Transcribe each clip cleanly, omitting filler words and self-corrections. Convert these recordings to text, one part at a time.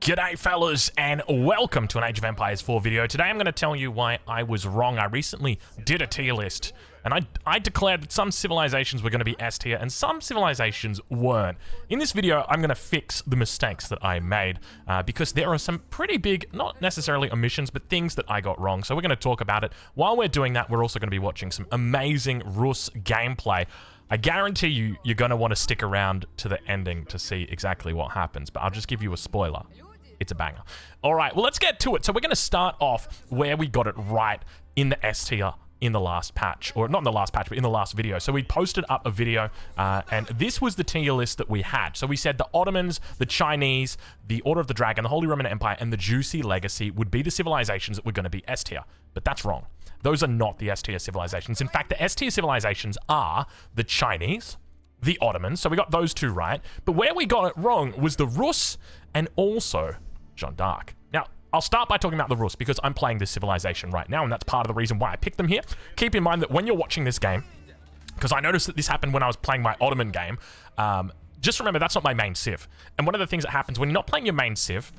G'day fellas, and welcome to an Age of Empires 4 video. Today I'm going to tell you why I was wrong. I recently did a tier list, and I declared that some civilizations were going to be S tier, and some civilizations weren't. In this video, I'm going to fix the mistakes that I made, because there are some pretty big, not necessarily omissions, but things that I got wrong. So we're going to talk about it. While we're doing that, we're also going to be watching some amazing Rus gameplay. I guarantee you're going to want to stick around to the ending to see exactly what happens, but I'll just give you a spoiler. It's a banger. All right, well, let's get to it. So we're going to start off where we got it right in the S tier in the last patch, or not in the last patch, but in the last video. So we posted up a video, and this was the tier list that we had. So we said the Ottomans, the Chinese, the Order of the Dragon, the Holy Roman Empire, and the Juicy Legacy would be the civilizations that were going to be S tier. But that's wrong. Those are not the S tier civilizations. In fact, the S tier civilizations are the Chinese, the Ottomans, so we got those two right. But where we got it wrong was the Rus and also Jeanne d'Arc. Now, I'll start by talking about the Rus because I'm playing this civilization right now, and that's part of the reason why I picked them here. Keep in mind that when you're watching this game, because I noticed that this happened when I was playing my Ottoman game, just remember that's not my main civ. And one of the things that happens when you're not playing your main civ,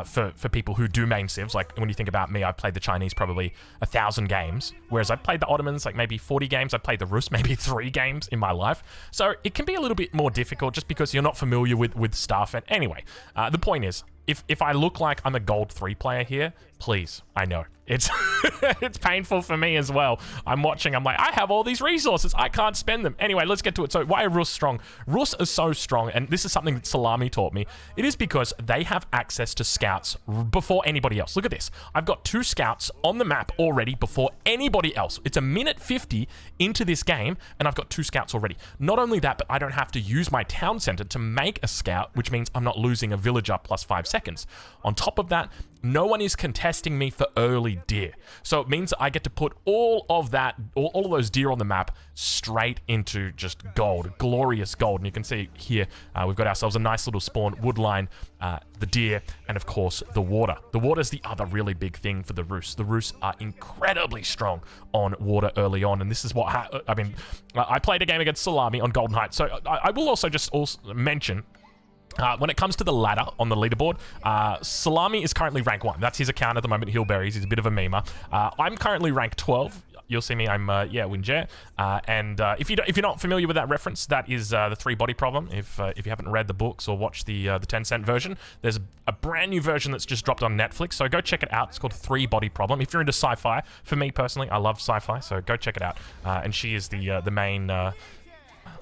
for people who do main civs, like when you think about me, I've played the Chinese probably 1,000 games, whereas I've played the Ottomans like maybe 40 games, I've played the Rus maybe 3 games in my life. So it can be a little bit more difficult just because you're not familiar with stuff. And anyway, the point is, if I look like I'm a gold 3 player here, please, I know. It's it's painful for me as well. I'm watching, I'm like, I have all these resources, I can't spend them. Anyway, let's get to it. So why are Rus strong? Rus are so strong, and this is something that Salami taught me. It is because they have access to scouts before anybody else. Look at this. I've got 2 scouts on the map already before anybody else. It's a minute 50 into this game, and I've got 2 scouts already. Not only that, but I don't have to use my town center to make a scout, which means I'm not losing a villager plus 5 seconds. On top of that, no one is contesting me for early deer. So it means I get to put all of that, all of those deer on the map straight into just gold, glorious gold. And you can see here, we've got ourselves a nice little spawn, woodline, the deer, and of course, the water. The water is the other really big thing for the Rus. The Rus are incredibly strong on water early on. And this is what, I played a game against Salami on Golden Heights. So I will also mention, when it comes to the ladder on the leaderboard, Salami is currently rank 1. That's his account at the moment, Hillberries. He's a bit of a memer. I'm currently rank 12. You'll see me, I'm, Winjer. And if you're not familiar with that reference, that is the 3 body problem. If you haven't read the books or watched the 10-cent version, there's a brand new version that's just dropped on Netflix, so go check it out. It's called 3 body problem. If you're into sci-fi, for me personally, I love sci-fi, so go check it out. And she is the main...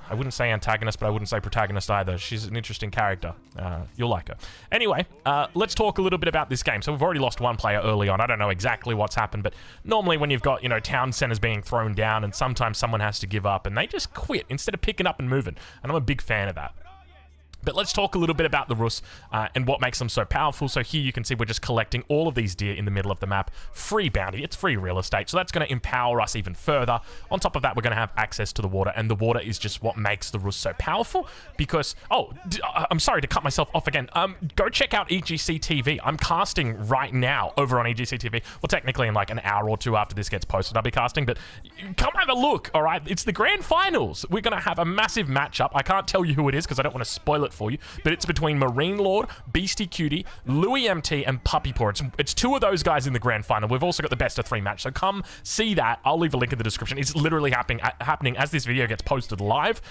I wouldn't say antagonist, but I wouldn't say protagonist either. She's an interesting character. You'll like her. Anyway, let's talk a little bit about this game. So we've already lost 1 player early on. I don't know exactly what's happened, but normally when you've got, town centers being thrown down and sometimes someone has to give up and they just quit instead of picking up and moving. And I'm a big fan of that. But let's talk a little bit about the Rus and what makes them so powerful. So here you can see we're just collecting all of these deer in the middle of the map. Free bounty. It's free real estate. So that's going to empower us even further. On top of that, we're going to have access to the water. And the water is just what makes the Rus so powerful. Because, I'm sorry to cut myself off again. Go check out EGC TV. I'm casting right now over on EGC TV. Well, technically in like an hour or 2 after this gets posted, I'll be casting. But come have a look, all right? It's the grand finals. We're going to have a massive matchup. I can't tell you who it is because I don't want to spoil it for you, but it's between Marine Lord, Beastie Cutie, Louis MT, and Puppy Paw. It's 2 of those guys in the grand final. We've also got the best of 3 match, so come see that. I'll leave a link in the description. It's literally happening as this video gets posted live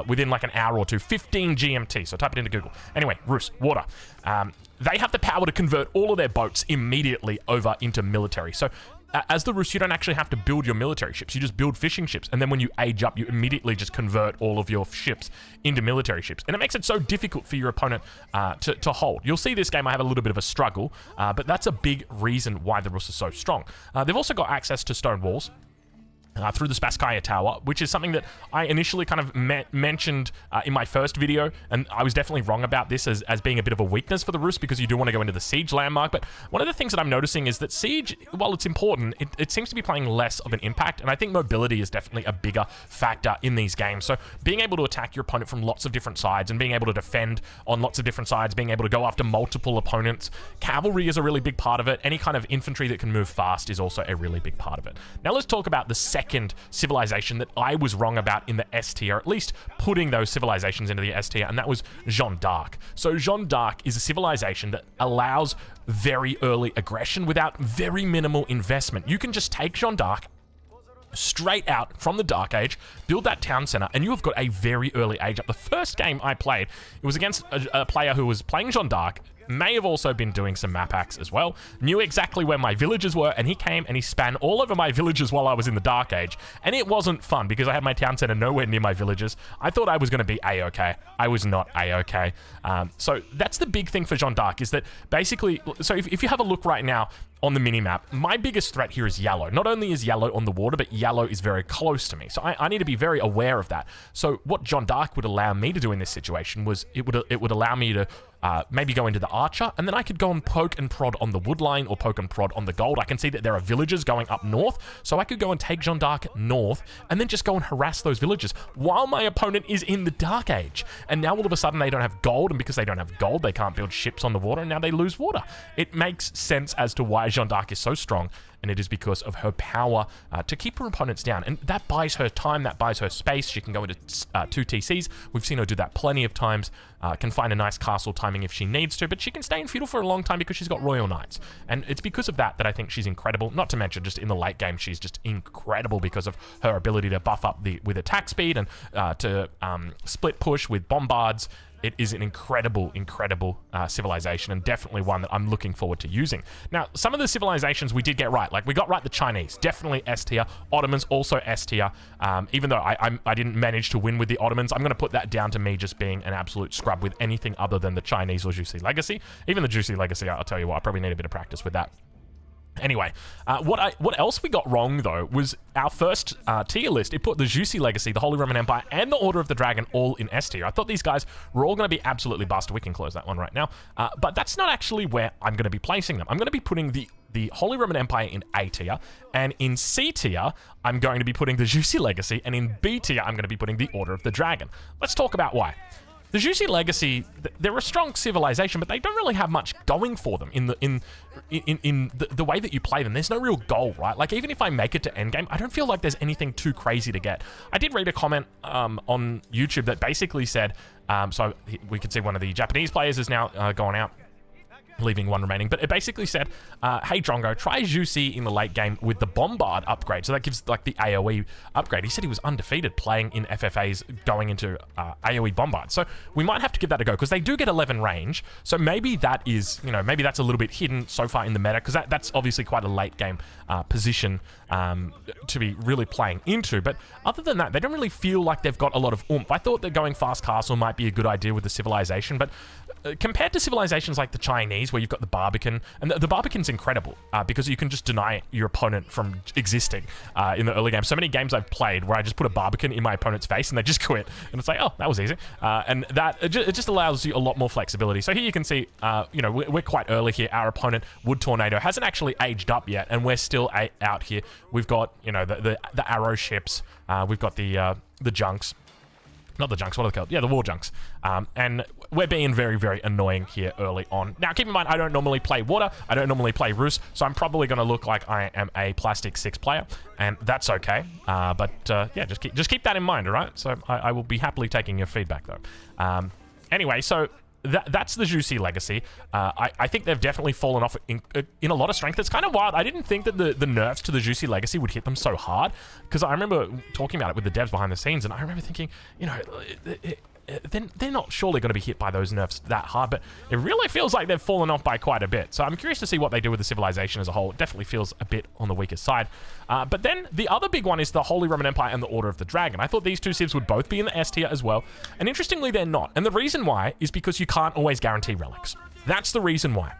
within like an hour or 2, 15 GMT, so type it into Google. Anyway, Rus, water. They have the power to convert all of their boats immediately over into military. So as the Rus, you don't actually have to build your military ships. You just build fishing ships. And then when you age up, you immediately just convert all of your ships into military ships. And it makes it so difficult for your opponent to hold. You'll see this game, I have a little bit of a struggle, but that's a big reason why the Rus are so strong. They've also got access to stone walls. Through the Spasskaya Tower, which is something that I initially kind of mentioned in my first video, and I was definitely wrong about this as being a bit of a weakness for the Rus because you do want to go into the siege landmark. But one of the things that I'm noticing is that siege, while it's important, it seems to be playing less of an impact, and I think mobility is definitely a bigger factor in these games. So being able to attack your opponent from lots of different sides and being able to defend on lots of different sides, being able to go after multiple opponents, cavalry is a really big part of it. Any kind of infantry that can move fast is also a really big part of it. Now let's talk about the second second civilization that I was wrong about in the S tier, at least putting those civilizations into the S tier, and that was Jeanne d'Arc. So Jeanne d'Arc is a civilization that allows very early aggression without very minimal investment. You can just take Jeanne d'Arc straight out from the Dark Age, build that town center, and you have got a very early age up. The first game I played, it was against a player who was playing Jeanne d'Arc, may have also been doing some map hacks as well, knew exactly where my villages were, and he came and he span all over my villages while I was in the Dark Age, and it wasn't fun because I had my town center nowhere near my villages. I thought I was going to be A-okay. I was not A-okay. So that's the big thing for Jeanne d'Arc, is that basically, so if you have a look right now on the minimap, my biggest threat here is yellow. Not only is yellow on the water, but yellow is very close to me. So I need to be very aware of that. So what Jeanne d'Arc would allow me to do in this situation was it would allow me to maybe go into the archer, and then I could go and poke and prod on the wood line or poke and prod on the gold. I can see that there are villages going up north, so I could go and take Jeanne d'Arc north and then just go and harass those villages while my opponent is in the Dark Age. And now all of a sudden they don't have gold, and because they don't have gold, they can't build ships on the water, and now they lose water. It makes sense as to why Jeanne d'Arc is so strong, and it is because of her power to keep her opponents down. And that buys her time, that buys her space. She can go into 2 TCs. We've seen her do that plenty of times. Can find a nice castle timing if she needs to, but she can stay in feudal for a long time because she's got royal knights. And it's because of that that I think she's incredible. Not to mention, just in the late game, she's just incredible because of her ability to buff up with attack speed and to split push with bombards. It is an incredible civilization, and definitely one that I'm looking forward to using. Now, some of the civilizations we did get right. Like, we got right the Chinese, definitely S tier. Ottomans, also S tier. Even though I didn't manage to win with the Ottomans, I'm going to put that down to me just being an absolute scrub with anything other than the Chinese or Juicy Legacy. Even the Juicy Legacy, I'll tell you what, I probably need a bit of practice with that. Anyway, what else we got wrong, though, was our first tier list. It put the Juicy Legacy, the Holy Roman Empire, and the Order of the Dragon all in S tier. I thought these guys were all going to be absolutely busted. We can close that one right now. But that's not actually where I'm going to be placing them. I'm going to be putting the Holy Roman Empire in A tier, and in C tier, I'm going to be putting the Juicy Legacy, and in B tier, I'm going to be putting the Order of the Dragon. Let's talk about why. The Juicy Legacy, they're a strong civilization, but they don't really have much going for them in the way that you play them. There's no real goal, right? Like, even if I make it to endgame, I don't feel like there's anything too crazy to get. I did read a comment on YouTube that basically said, so we can see one of the Japanese players is now gone out, leaving one remaining, but it basically said, hey Drongo, try Juicy in the late game with the Bombard upgrade. So that gives like the AoE upgrade. He said he was undefeated playing in FFAs going into AoE Bombard. So we might have to give that a go, because they do get 11 range. So maybe that is, maybe that's a little bit hidden so far in the meta, because that's obviously quite a late game position to be really playing into. But other than that, they don't really feel like they've got a lot of oomph. I thought that going fast castle might be a good idea with the civilization, but compared to civilizations like the Chinese, where you've got the Barbican, and the Barbican's incredible because you can just deny your opponent from existing in the early game. So many games I've played where I just put a Barbican in my opponent's face and they just quit, and it's like, oh, that was easy. And that it just allows you a lot more flexibility. So here you can see, we're quite early here. Our opponent, Wood Tornado, hasn't actually aged up yet, and we're still out here. We've got, the arrow ships. We've got the junks. Not the junks, what are they called? Yeah, the war junks. And we're being very, very annoying here early on. Now, keep in mind, I don't normally play water. I don't normally play Rus, so I'm probably going to look like I am a plastic 6 player, and that's okay. Yeah, just keep that in mind, all right? So I will be happily taking your feedback, though. Anyway, so that's the Juicy Legacy. I think they've definitely fallen off in a lot of strength. It's kind of wild. I didn't think that the nerfs to the Juicy Legacy would hit them so hard, because I remember talking about it with the devs behind the scenes, and I remember thinking, they're not surely going to be hit by those nerfs that hard, but it really feels like they've fallen off by quite a bit. So I'm curious to see what they do with the civilization as a whole. It definitely feels a bit on the weaker side. But then the other big one is the Holy Roman Empire and the Order of the Dragon. I thought these two civs would both be in the S tier as well, and interestingly, they're not. And the reason why is because you can't always guarantee relics. That's the reason why.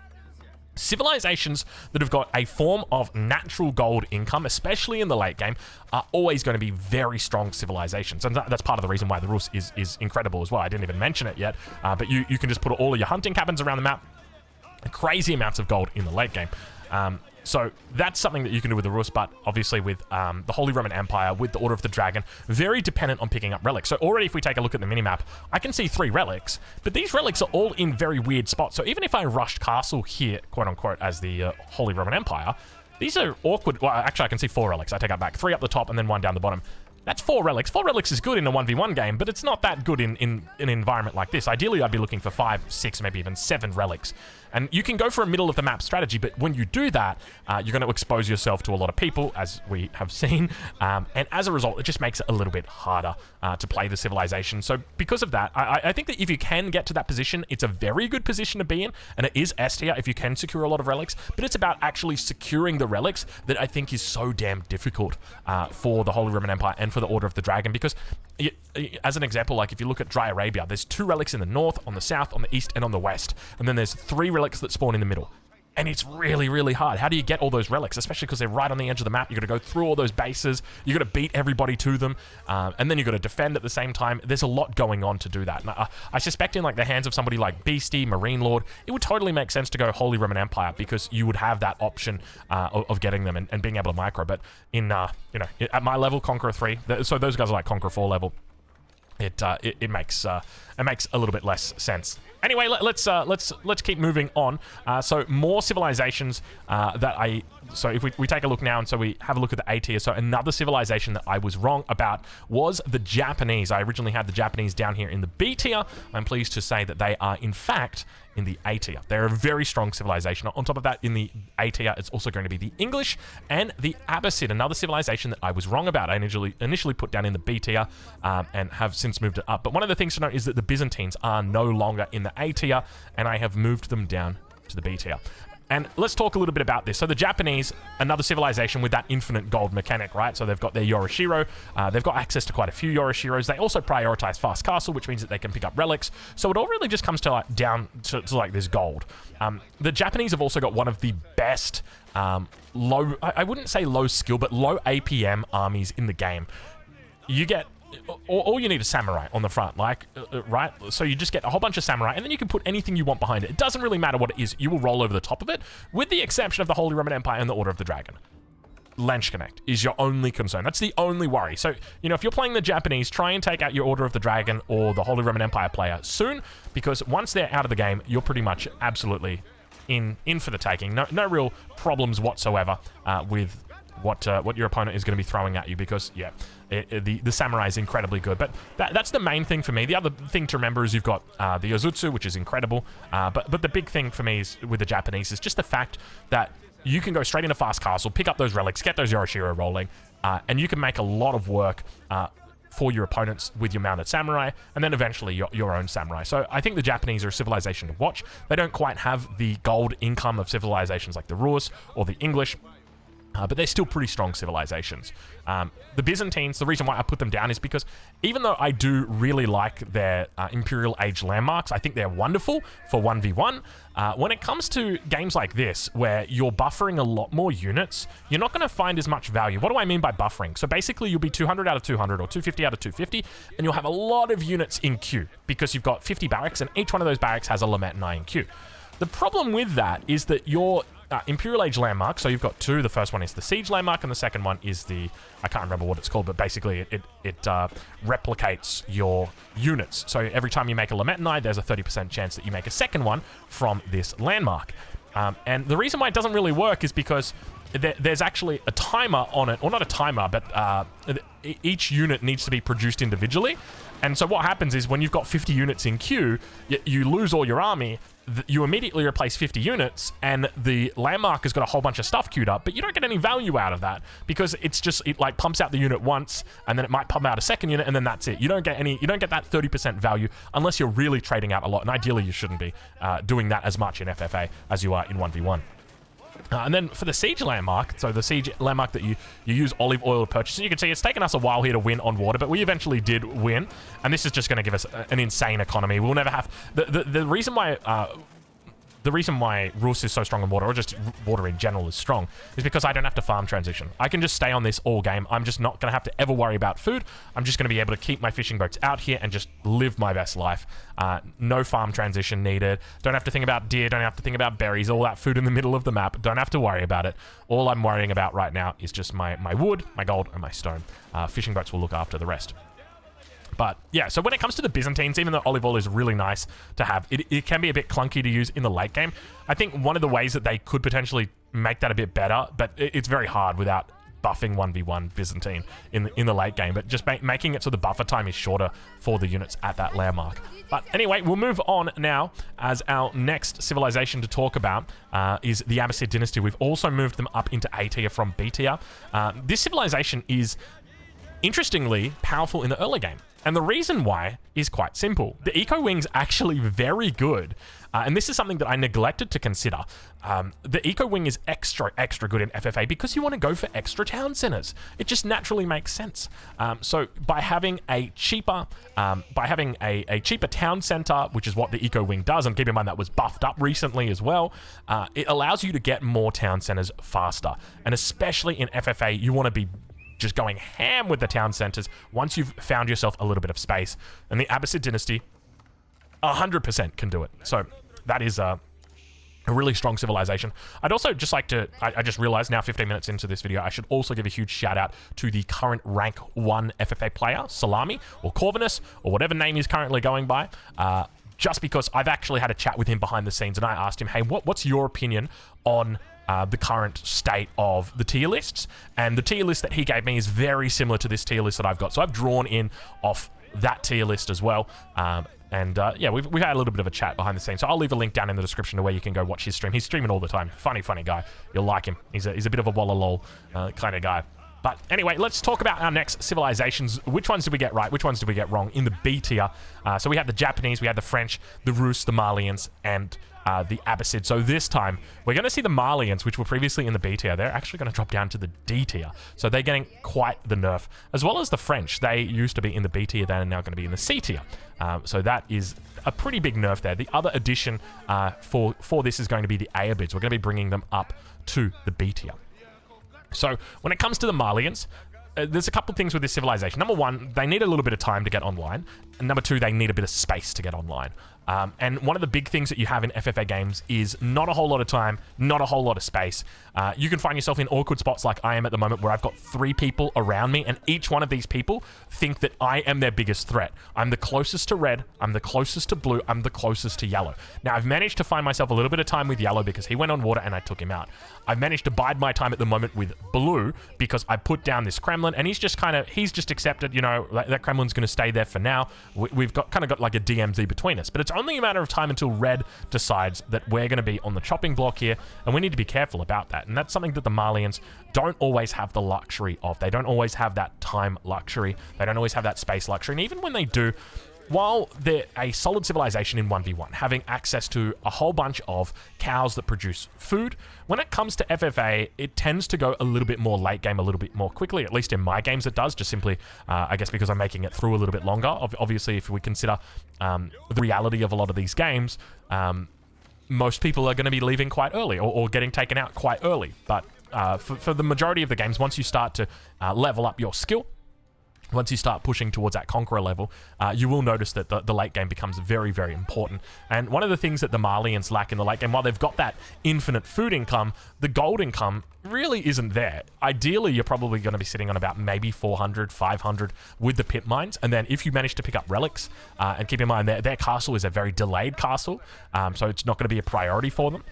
Civilizations that have got a form of natural gold income, especially in the late game, are always going to be very strong civilizations. And that's part of the reason why the Rus is incredible as well. I didn't even mention it yet, but you can just put all of your hunting cabins around the map. Crazy amounts of gold in the late game. So that's something that you can do with the Rus, but obviously with the Holy Roman Empire, with the Order of the Dragon, very dependent on picking up relics. So already if we take a look at the minimap, I can see 3 relics, but these relics are all in very weird spots. So even if I rushed castle here, quote unquote, as the Holy Roman Empire, These are awkward. Well, actually, I can see 4 relics. I take that back. 3 up the top and then 1 down the bottom. That's 4 relics. 4 relics is good in a 1v1 game, but it's not that good in an environment like this. Ideally, I'd be looking for 5, 6, maybe even 7 relics. And you can go for a middle of the map strategy, but when you do that, you're going to expose yourself to a lot of people, as we have seen. And as a result, it just makes it a little bit harder to play the civilization. So because of that, I think that if you can get to that position, it's a very good position to be in. And it is S tier if you can secure a lot of relics. But it's about actually securing the relics that I think is so damn difficult for the Holy Roman Empire and for the Order of the Dragon. Because, as an example, like if you look at Dry Arabia, there's 2 relics in the north, on the south, on the east, and on the west. And then there's 3 relics that spawn in the middle. And it's really, really hard. How do you get all those relics? Especially because they're right on the edge of the map. You've got to go through all those bases. You've got to beat everybody to them. And then you've got to defend at the same time. There's a lot going on to do that. And I suspect in like the hands of somebody like Beastie, Marine Lord, it would totally make sense to go Holy Roman Empire because you would have that option of getting them and being able to micro. But in, at my level, Conqueror 3, so those guys are like Conqueror 4 level. It makes a little bit less sense. Anyway, let's keep moving on. So more civilizations so if we take a look now, and so we have a look at the A tier. So another civilization that I was wrong about was the Japanese. I originally had the Japanese down here in the B tier. I'm pleased to say that they are in fact in the A tier. They're a very strong civilization. On top of that, in the A tier, it's also going to be the English and the Abbasid, another civilization that I was wrong about. I initially put down in the B tier and have since moved it up. But one of the things to note is that the Byzantines are no longer in the A tier, and I have moved them down to the B tier. And let's talk a little bit about this. So the Japanese, another civilization with that infinite gold mechanic, right? So they've got their Yorishiro. They've got access to quite a few Yorishiros. They also prioritize fast castle, which means that they can pick up relics. So it all really just comes to like down to like this gold. The Japanese have also got one of the best low, I wouldn't say low skill, but low APM armies in the game. You get all you need is samurai on the front, like, right? So you just get a whole bunch of samurai, and then you can put anything you want behind it. It doesn't really matter what it is. You will roll over the top of it, with the exception of the Holy Roman Empire and the Order of the Dragon. Lens Connect is your only concern. That's the only worry. So, if you're playing the Japanese, try and take out your Order of the Dragon or the Holy Roman Empire player soon, because once they're out of the game, you're pretty much absolutely in for the taking. No real problems whatsoever with what your opponent is going to be throwing at you, because the samurai is incredibly good. But that's the main thing for me. The other thing to remember is you've got the Ozutsu, which is incredible. But the big thing for me is with the Japanese is just the fact that you can go straight into fast castle, pick up those relics, get those Yorishiro rolling, and you can make a lot of work for your opponents with your mounted samurai, and then eventually your own samurai. So I think the Japanese are a civilization to watch. They don't quite have the gold income of civilizations like the Rus or the English, but they're still pretty strong civilizations. The Byzantines, the reason why I put them down is because even though I do really like their Imperial Age landmarks, I think they're wonderful for 1v1, when it comes to games like this, where you're buffering a lot more units, you're not going to find as much value. What do I mean by buffering? So basically, you'll be 200 out of 200 or 250 out of 250, and you'll have a lot of units in queue, because you've got 50 barracks, and each one of those barracks has a Lament and I in queue. The problem with that is that your Imperial Age landmark, so you've got 2. The first one is the Siege landmark, and the second one is the, I can't remember what it's called, but basically it replicates your units. So every time you make a Lament and I, there's a 30% chance that you make a second one from this landmark. And the reason why it doesn't really work is because there's actually a timer on it, or not a timer, but each unit needs to be produced individually. And so what happens is when you've got 50 units in queue, you lose all your army, you immediately replace 50 units, and the landmark has got a whole bunch of stuff queued up, but you don't get any value out of that, because it like pumps out the unit once, and then it might pump out a second unit, and then that's it. You don't get that 30% value unless you're really trading out a lot, and ideally you shouldn't be doing that as much in FFA as you are in 1v1. And then for the Siege landmark, so the Siege landmark that you use olive oil to purchase, you can see it's taken us a while here to win on water, but we eventually did win, and this is just going to give us an insane economy. We'll never have... The reason why... The reason why Rus is so strong in water, or just water in general is strong, is because I don't have to farm transition. I can just stay on this all game. I'm just not going to have to ever worry about food. I'm just going to be able to keep my fishing boats out here and just live my best life. No farm transition needed. Don't have to think about deer. Don't have to think about berries. All that food in the middle of the map. Don't have to worry about it. All I'm worrying about right now is just my wood, my gold, and my stone. Fishing boats will look after the rest. But yeah, so when it comes to the Byzantines, even though olive oil is really nice to have, it can be a bit clunky to use in the late game. I think one of the ways that they could potentially make that a bit better, but it's very hard without buffing 1v1 Byzantine in the late game, but just making it so the buffer time is shorter for the units at that landmark. But anyway, we'll move on now, as our next civilization to talk about is the Abbasid dynasty. We've also moved them up into A tier from B tier. This civilization is interestingly powerful in the early game. And the reason why is quite simple. The eco wing's actually very good. And this is something that I neglected to consider. The eco wing is extra good in FFA because you want to go for extra town centers. It just naturally makes sense. So by having a cheaper town center, which is what the eco wing does, and keep in mind that was buffed up recently as well, it allows you to get more town centers faster. And especially in FFA, you want to be just going ham with the town centers once you've found yourself a little bit of space. And the Abbasid dynasty 100% can do it. So that is a really strong civilization. I'd also just like to, I just realized now 15 minutes into this video, I should also give a huge shout out to the current rank 1 FFA player, Salami, or Corvinus, or whatever name he's currently going by. Just because I've actually had a chat with him behind the scenes, and I asked him, hey, what's your opinion on the current state of the tier lists? And the tier list that he gave me is very similar to this tier list that I've got. So I've drawn in off that tier list as well. Yeah, we've had a little bit of a chat behind the scenes. So I'll leave a link down in the description to where you can go watch his stream. He's streaming all the time. Funny guy. You'll like him. He's a bit of a wallalol kind of guy. But anyway, let's talk about our next civilizations. Which ones did we get right? Which ones did we get wrong in the B tier? So we had the Japanese, we had the French, the Rus, the Malians, and the Abbasid. So this time, we're going to see the Malians, which were previously in the B tier. They're actually going to drop down to the D tier. So they're getting quite the nerf. As well as the French. They used to be in the B tier. They're now going to be in the C tier. So that is a pretty big nerf there. The other addition for this is going to be the Ayyubids. We're going to be bringing them up to the B tier. So when it comes to the Malians, there's a couple of things with this civilization. Number one, they need a little bit of time to get online. And number two, they need a bit of space to get online. And one of the big things that you have in FFA games is not a whole lot of time, not a whole lot of space. You can find yourself in awkward spots like I am at the moment, where I've got 3 people around me, and each one of these people think that I am their biggest threat. I'm the closest to red, I'm the closest to blue, I'm the closest to yellow. Now, I've managed to find myself a little bit of time with yellow because he went on water and I took him out. I've managed to bide my time at the moment with blue because I put down this Kremlin, and he's just accepted, you know, that Kremlin's going to stay there for now. We've kind of got like a DMZ between us, but it's only a matter of time until red decides that we're going to be on the chopping block here, and we need to be careful about that. And that's something that the Malians don't always have the luxury of. They don't always have that time luxury. They don't always have that space luxury. And even when they do, while they're a solid civilization in 1v1, having access to a whole bunch of cows that produce food, when it comes to FFA, it tends to go a little bit more late game, a little bit more quickly. At least in my games it does, just simply, I guess, because I'm making it through a little bit longer. Obviously, if we consider the reality of a lot of these games, most people are going to be leaving quite early or getting taken out quite early. But for the majority of the games, once you start to level up your skill, once you start pushing towards that Conqueror level, you will notice that the late game becomes very, very important. And one of the things that the Malians lack in the late game, while they've got that infinite food income, the gold income really isn't there. Ideally, you're probably going to be sitting on about maybe 400, 500 with the pit mines. And then if you manage to pick up relics, and keep in mind their castle is a very delayed castle, so it's not going to be a priority for them.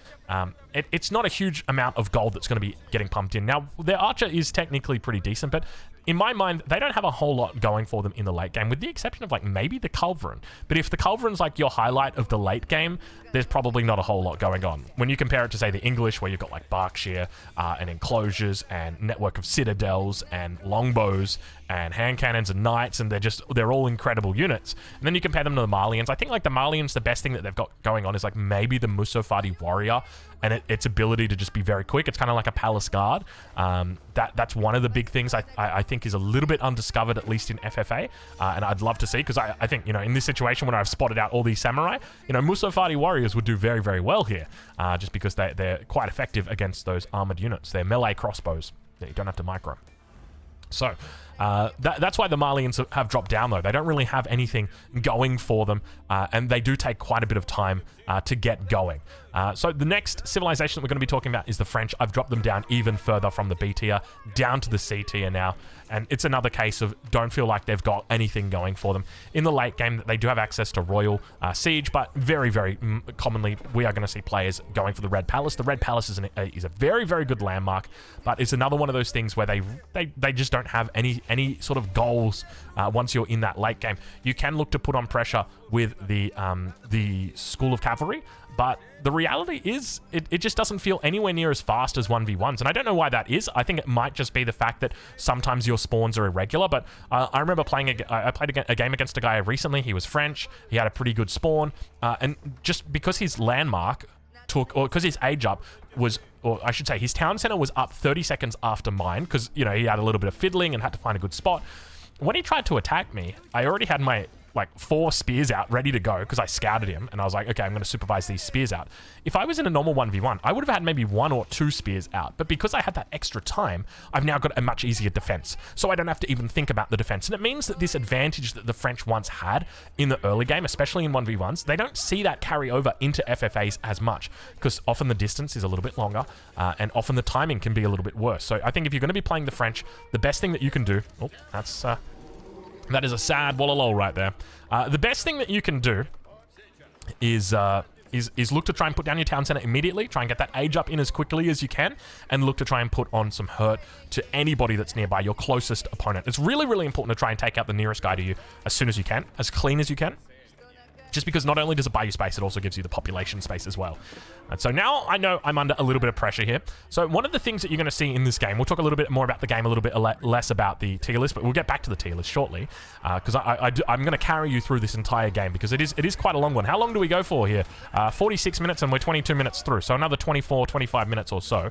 It's not a huge amount of gold that's going to be getting pumped in. Now, their archer is technically pretty decent, but in my mind, they don't have a whole lot going for them in the late game, with the exception of like maybe the Culverin. But if the Culverin's like your highlight of the late game, there's probably not a whole lot going on. When you compare it to, say, the English, where you've got like Berkshire and enclosures and network of citadels and longbows and hand cannons and knights, and they're all incredible units. And then you compare them to the Malians. I think like the Malians, the best thing that they've got going on is like maybe the Musofadi warrior and its ability to just be very quick. It's kind of like a palace guard. That's one of the big things I think is a little bit undiscovered, at least in FFA, and I'd love to see, because I think, you know, in this situation when I've spotted out all these samurai, you know, Musofadi warriors would do very, very well here, just because they're quite effective against those armored units. They're melee crossbows that you don't have to micro. So, That's why the Malians have dropped down, though. They don't really have anything going for them, and they do take quite a bit of time to get going. So the next civilization that we're going to be talking about is the French. I've dropped them down even further from the B tier down to the C tier now, and it's another case of don't feel like they've got anything going for them. In the late game, they do have access to Royal Siege, but very, very commonly we are going to see players going for the Red Palace. The Red Palace is a very, very good landmark, but it's another one of those things where they just don't have any sort of goals once you're in that late game. You can look to put on pressure with the School of Cavalry, but the reality is it just doesn't feel anywhere near as fast as 1v1s, and I don't know why that is. I think it might just be the fact that sometimes your spawns are irregular, but I remember I played a game against a guy recently. He was French. He had a pretty good spawn, and just because his landmark or because his age up was, or I should say his town center was up 30 seconds after mine, because, you know, he had a little bit of fiddling and had to find a good spot. When he tried to attack me, I already had my 4 spears out ready to go because I scouted him, and I was like, okay, I'm going to supervise these spears out. If I was in a normal 1v1, I would have had maybe 1 or 2 spears out, but because I had that extra time, I've now got a much easier defense, so I don't have to even think about the defense. And it means that this advantage that the French once had in the early game, especially in 1v1s, they don't see that carry over into FFAs as much, because often the distance is a little bit longer, and often the timing can be a little bit worse. So I think if you're going to be playing the French, the best thing that you can do... Oh, that is a sad wallalol right there. The best thing that you can do is look to try and put down your town center immediately, try and get that age up in as quickly as you can, and look to try and put on some hurt to anybody that's nearby, your closest opponent. It's really, really important to try and take out the nearest guy to you as soon as you can, as clean as you can. Just because not only does it buy you space, it also gives you the population space as well. And so now I know I'm under a little bit of pressure here. So one of the things that you're going to see in this game, we'll talk a little bit more about the game, a little bit less about the tier list, but we'll get back to the tier list shortly, because I'm going to carry you through this entire game, because it is quite a long one. How long do we go for here? 46 minutes, and we're 22 minutes through, so another 24, 25 minutes or so.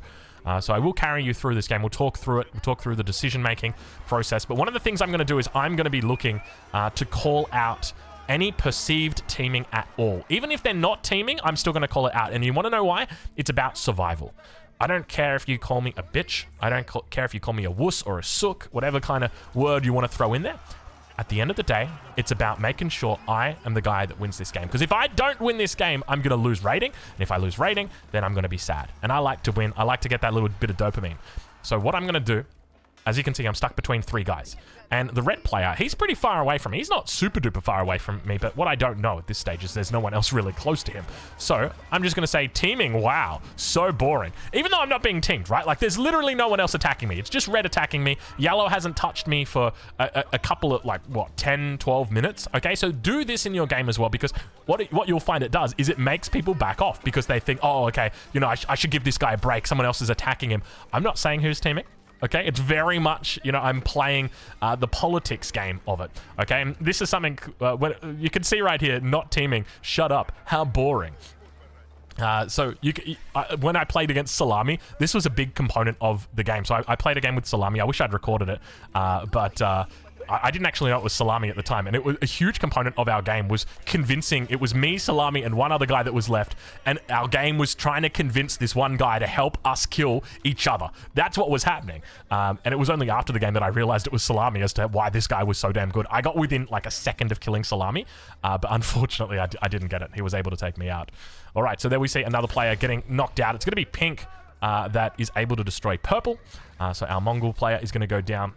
So I will carry you through this game. We'll talk through it. We'll talk through the decision-making process. But one of the things I'm going to do is I'm going to be looking to call out any perceived teaming at all. Even if they're not teaming, I'm still going to call it out. And you want to know why? It's about survival. I don't care if you call me a bitch. I don't care if you call me a wuss or a sook, whatever kind of word you want to throw in there. At the end of the day, it's about making sure I am the guy that wins this game. Because if I don't win this game, I'm going to lose rating. And if I lose rating, then I'm going to be sad. And I like to win. I like to get that little bit of dopamine. So what I'm going to do, as you can see, I'm stuck between 3 guys. And the red player, he's pretty far away from me. He's not super duper far away from me, but what I don't know at this stage is there's no one else really close to him. So I'm just going to say teaming, wow, so boring. Even though I'm not being teamed, right? Like, there's literally no one else attacking me. It's just red attacking me. Yellow hasn't touched me for a couple of, like, what, 10, 12 minutes? Okay, so do this in your game as well, because what you'll find it does is it makes people back off because they think, oh, okay, you know, I should give this guy a break. Someone else is attacking him. I'm not saying who's teaming. Okay, it's very much, you know, I'm playing the politics game of it. Okay, and this is something when you can see right here, not teaming. Shut up. How boring. So when I played against Salami, this was a big component of the game. So I played a game with Salami. I wish I'd recorded it, but I didn't actually know it was Salami at the time, and it was a huge component of our game was convincing. It was me, Salami, and one other guy that was left, and our game was trying to convince this one guy to help us kill each other. That's what was happening, and it was only after the game that I realized it was Salami as to why this guy was so damn good. I got within like a second of killing Salami, but unfortunately I didn't get it. He was able to take me out. All right, so there we see another player getting knocked out. It's going to be pink that is able to destroy purple, so our Mongol player is going to go down.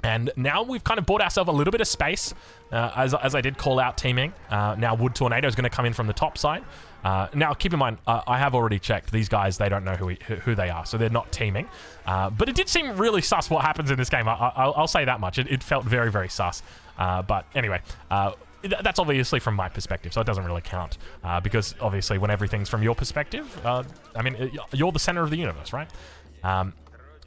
And now we've kind of bought ourselves a little bit of space, as I did call out teaming. Now Wood Tornado is going to come in from the top side. Now, keep in mind, I have already checked. These guys, they don't know who they are, so they're not teaming. But it did seem really sus what happens in this game. I'll say that much. It felt very, very sus. But anyway, that's obviously from my perspective, so it doesn't really count. Because obviously, when everything's from your perspective, I mean, you're the center of the universe, right?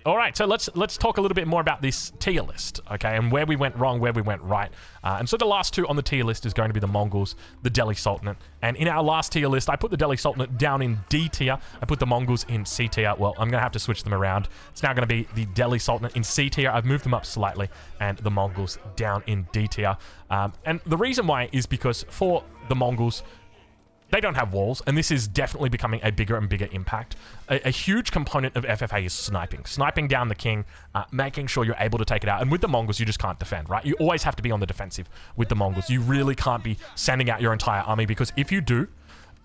All right, so let's talk a little bit more about this tier list, okay, and where we went wrong, where we went right. And so the last 2 on the tier list is going to be the Mongols, the Delhi Sultanate. And in our last tier list, I put the Delhi Sultanate down in D tier. I put the Mongols in C tier. Well, I'm going to have to switch them around. It's now going to be the Delhi Sultanate in C tier. I've moved them up slightly, and the Mongols down in D tier. And the reason why is because for the Mongols, They don't have walls, and this is definitely becoming a bigger and bigger impact. A huge component of FFA is sniping. Sniping down the king, making sure you're able to take it out. And with the Mongols, you just can't defend, right? You always have to be on the defensive with the Mongols. You really can't be sending out your entire army, because if you do,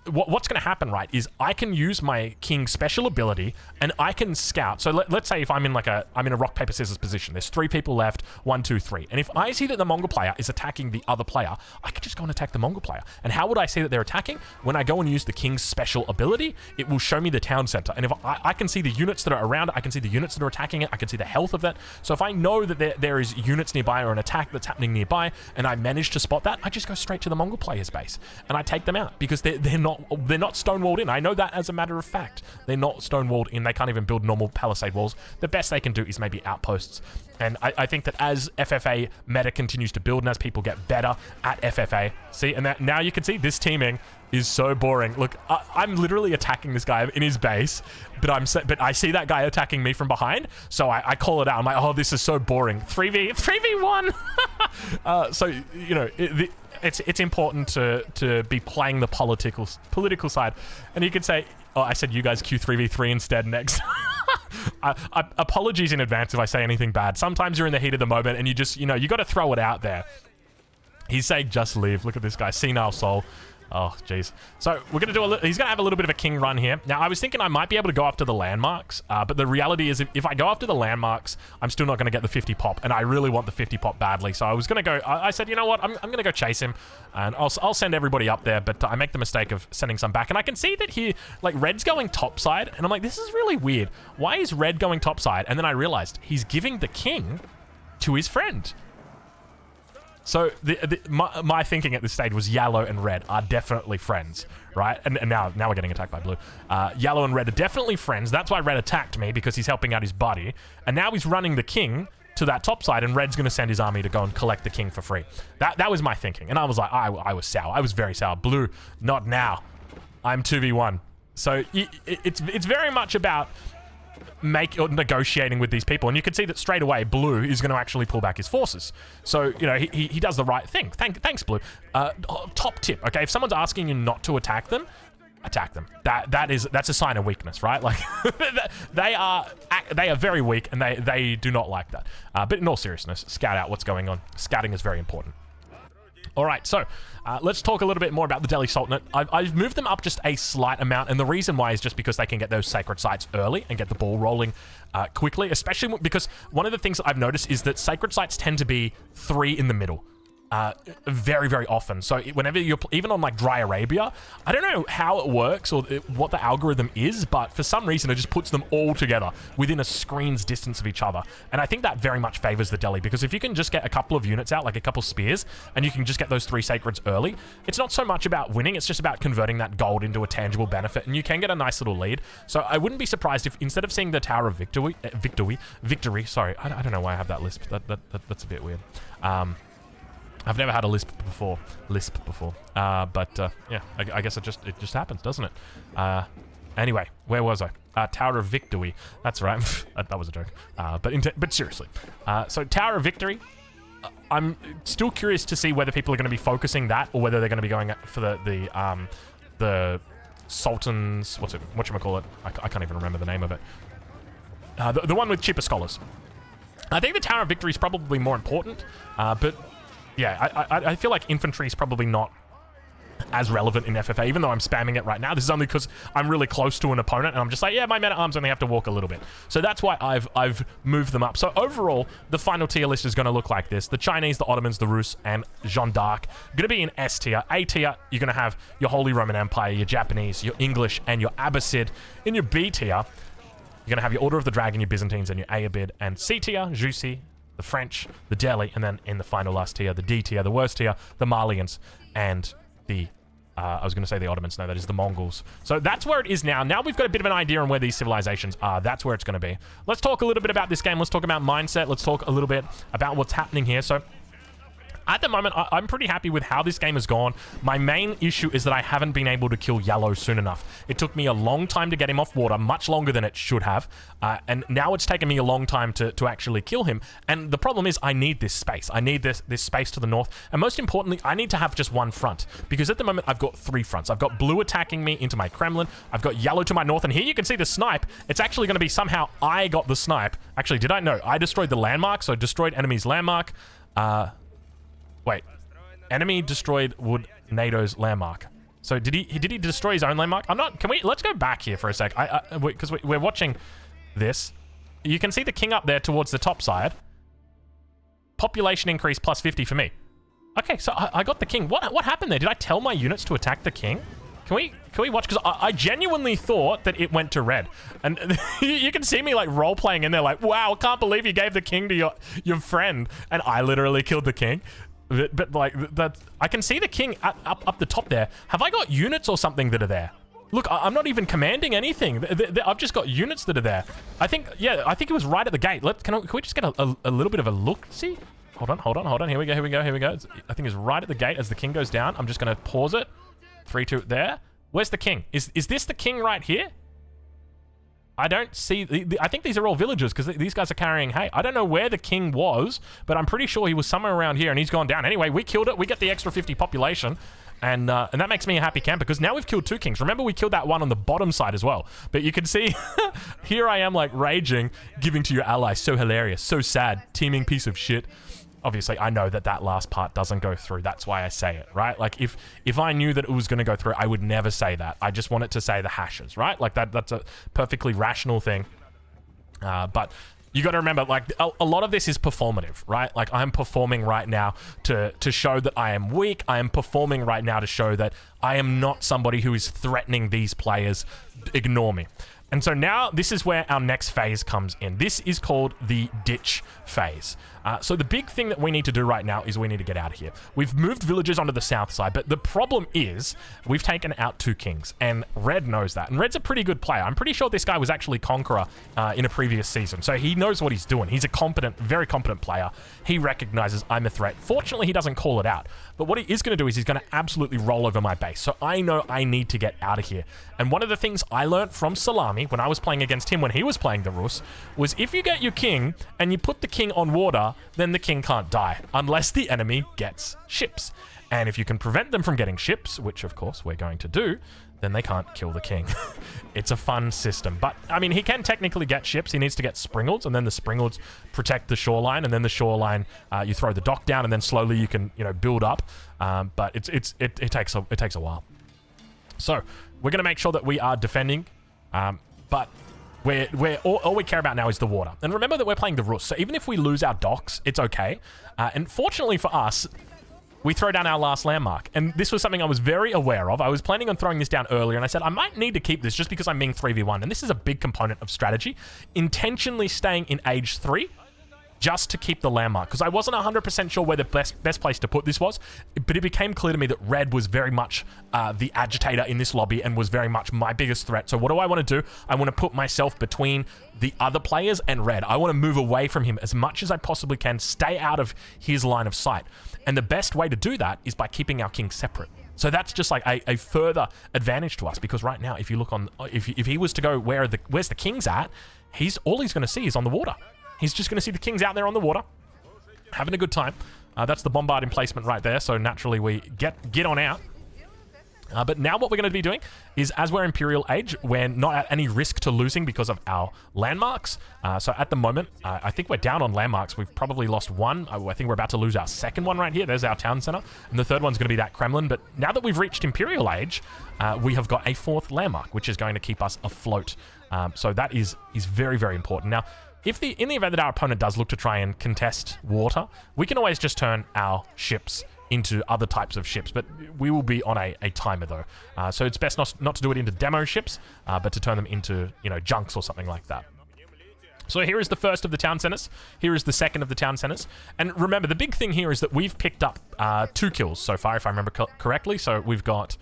what's going to happen, right, is I can use my king's special ability and I can scout. So let's say if I'm in a rock, paper, scissors position. There's 3 people left, 1, 2, 3. And if I see that the Mongol player is attacking the other player, I can just go and attack the Mongol player. And how would I see that they're attacking? When I go and use the king's special ability, it will show me the town center. And if I can see the units that are around it, I can see the units that are attacking it, I can see the health of that. So if I know that there is units nearby or an attack that's happening nearby, and I manage to spot that, I just go straight to the Mongol player's base and I take them out, because they're not stonewalled in. I know that as a matter of fact. They're not stonewalled in. They can't even build normal palisade walls. The best they can do is maybe outposts. And I think that as FFA meta continues to build and as people get better at FFA, see, and now you can see this teaming is so boring. Look, I'm literally attacking this guy in his base, but I see that guy attacking me from behind, so I call it out. I'm like, oh, this is so boring. 3v1. So, you know, it's important to be playing the political side. And you could say, oh, I said you guys Q3v3 instead next. Apologies in advance if I say anything bad. Sometimes you're in the heat of the moment and you just, you know, you got to throw it out there. He's saying just leave. Look at this guy, senile soul. Oh, jeez. So we're going to do he's going to have a little bit of a king run here. Now, I was thinking I might be able to go after the landmarks, but the reality is if I go after the landmarks, I'm still not going to get the 50 pop, and I really want the 50 pop badly. So I was going to go, I said, you know what, I'm going to go chase him, and I'll send everybody up there, but I make the mistake of sending some back. And I can see that here, like, red's going topside, and I'm like, this is really weird. Why is red going topside? And then I realized he's giving the king to his friend. So my thinking at this stage was yellow and red are definitely friends, right? And now we're getting attacked by blue. Yellow and red are definitely friends. That's why red attacked me, because he's helping out his buddy. And now he's running the king to that top side, and red's going to send his army to go and collect the king for free. That was my thinking. And I was like, I was sour. I was very sour. Blue, not now. I'm 2v1. So it's very much about negotiating with these people, and you can see that straight away blue is going to actually pull back his forces. So, you know, he does the right thing. Thanks, blue. Top tip, okay, if someone's asking you not to attack them, attack them. That's a sign of weakness, right? Like they are very weak, and they do not like that. But in all seriousness, scout out what's going on. Scouting is very important. All right, so let's talk a little bit more about the Delhi Sultanate. I've moved them up just a slight amount, and the reason why is just because they can get those sacred sites early and get the ball rolling quickly, especially because one of the things that I've noticed is that sacred sites tend to be 3 in the middle. Very, very often. So whenever you're, even on like Dry Arabia, I don't know how it works or what the algorithm is, but for some reason it just puts them all together within a screen's distance of each other. And I think that very much favors the Delhi, because if you can just get a couple of units out, like a couple spears, and you can just get those 3 sacreds early, it's not so much about winning, it's just about converting that gold into a tangible benefit, and you can get a nice little lead. So I wouldn't be surprised if instead of seeing the Tower of Victory, sorry, I don't know why I have that lisp. That's a bit weird. I've never had a lisp before. But yeah, I guess it just happens, doesn't it? Anyway, where was I? Tower of Victory. That's right. that was a joke. But seriously. So Tower of Victory. I'm still curious to see whether people are going to be focusing that, or whether they're going to be going for the Sultans. Whatchamacallit? I can't even remember the name of it. The one with cheaper scholars. I think the Tower of Victory is probably more important, but yeah, I feel like infantry is probably not as relevant in FFA, even though I'm spamming it right now. This is only because I'm really close to an opponent, and I'm just like, yeah, my men-at-arms only have to walk a little bit. So that's why I've moved them up. So overall, the final tier list is going to look like this. The Chinese, the Ottomans, the Rus, and Jeanne d'Arc going to be in S tier. A tier, you're going to have your Holy Roman Empire, your Japanese, your English, and your Abbasid. In your B tier, you're going to have your Order of the Dragon, your Byzantines, and your Ayyubid. And C tier, Jussi, the French, the Delhi, and then in the final last tier, the D tier, the worst tier, the Malians, and the, I was going to say the Ottomans, no, that is the Mongols. So that's where it is now. Now we've got a bit of an idea on where these civilizations are. That's where it's going to be. Let's talk a little bit about this game. Let's talk about mindset. Let's talk a little bit about what's happening here. So At the moment, I'm pretty happy with how this game has gone. My main issue is that I haven't been able to kill Yellow soon enough. It took me a long time to get him off water, much longer than it should have. And now it's taken me a long time to actually kill him. And the problem is I need this space. I need this space to the north. And most importantly, I need to have just one front. Because at the moment, I've got 3 fronts. I've got blue attacking me into my Kremlin. I've got yellow to my north. And here you can see the snipe. It's actually going to be somehow I got the snipe. Actually, did I? No, I destroyed the landmark. So destroyed enemy's landmark. Wait. Enemy destroyed NATO's landmark. So did he destroy his own landmark? I'm not. Let's go back here for a sec. Because we're watching this. You can see the king up there towards the top side. Population increase plus 50 for me. Okay, so I got the king. What happened there? Did I tell my units to attack the king? Can we watch? Because I genuinely thought that it went to red. And you can see me like role-playing in there like, wow, can't believe you gave the king to your friend. And I literally killed the king. But like, that, I can see the king up the top there. Have I got units or something that are there? Look, I'm not even commanding anything. I've just got units that are there. I think it was right at the gate. Can we just get a little bit of a look? See? Hold on. Here we go. I think it's right at the gate as the king goes down. I'm just going to pause it. 3, 2, there. Where's the king? Is this the king right here? I don't see... I think these are all villagers because these guys are carrying hay. I don't know where the king was, but I'm pretty sure he was somewhere around here and he's gone down. Anyway, we killed it. We get the extra 50 population. And that makes me a happy camper because now we've killed 2 kings. Remember, we killed that one on the bottom side as well. But you can see, here I am like raging, giving to your ally. So hilarious. So sad. Teeming piece of shit. Obviously, I know that last part doesn't go through. That's why I say it, right? Like, if I knew that it was going to go through, I would never say that. I just want it to say the hashes, right? Like, that's a perfectly rational thing. But you got to remember, like, a lot of this is performative, right? Like, I'm performing right now to show that I am weak. I am performing right now to show that I am not somebody who is threatening these players. Ignore me. And so now this is where our next phase comes in. This is called the ditch phase. So the big thing that we need to do right now is we need to get out of here. We've moved villagers onto the south side, but the problem is we've taken out 2 kings, and Red knows that. And Red's a pretty good player. I'm pretty sure this guy was actually Conqueror in a previous season, so he knows what he's doing. He's a competent, very competent player. He recognizes I'm a threat. Fortunately, he doesn't call it out. But what he is going to do is he's going to absolutely roll over my base. So I know I need to get out of here. And one of the things I learned from Salami when I was playing against him when he was playing the Rus was if you get your king and you put the king on water, then the king can't die unless the enemy gets ships. And if you can prevent them from getting ships, which of course we're going to do, then they can't kill the king. It's a fun system. But, I mean, he can technically get ships. He needs to get springles, and then the springles protect the shoreline, and then the shoreline, you throw the dock down, and then slowly you can, build up. But it takes a while. So, we're going to make sure that we are defending, but all we care about now is the water. And remember that we're playing the Rus, so even if we lose our docks, it's okay. And fortunately for us, we throw down our last landmark. And this was something I was very aware of. I was planning on throwing this down earlier, and I said, I might need to keep this just because I'm being 3v1. And this is a big component of strategy. Intentionally staying in age 3 just to keep the landmark. Because I wasn't 100% sure where the best place to put this was. But it became clear to me that Red was very much the agitator in this lobby and was very much my biggest threat. So what do I want to do? I want to put myself between the other players and Red. I want to move away from him as much as I possibly can, stay out of his line of sight. And the best way to do that is by keeping our king separate. So that's just like a further advantage to us, because right now, if you look on, if he was to go where's the king's at, all he's going to see is on the water. He's just going to see the kings out there on the water, having a good time. That's the bombard emplacement right there. So naturally, we get on out. But now what we're going to be doing is, as we're Imperial Age, we're not at any risk to losing because of our landmarks. So at the moment, I think we're down on landmarks. We've probably lost one. I think we're about to lose our second one right here. There's our town center. And the third one's going to be that Kremlin. But now that we've reached Imperial Age, we have got a 4th landmark, which is going to keep us afloat. So that is very, very important. Now, in the event that our opponent does look to try and contest water, we can always just turn our ships into other types of ships, but we will be on a timer though. So it's best not to do it into demo ships, but to turn them into, junks or something like that. So here is the first of the town centers. Here is the second of the town centers. And remember, the big thing here is that we've picked up 2 kills so far, if I remember correctly. So we've got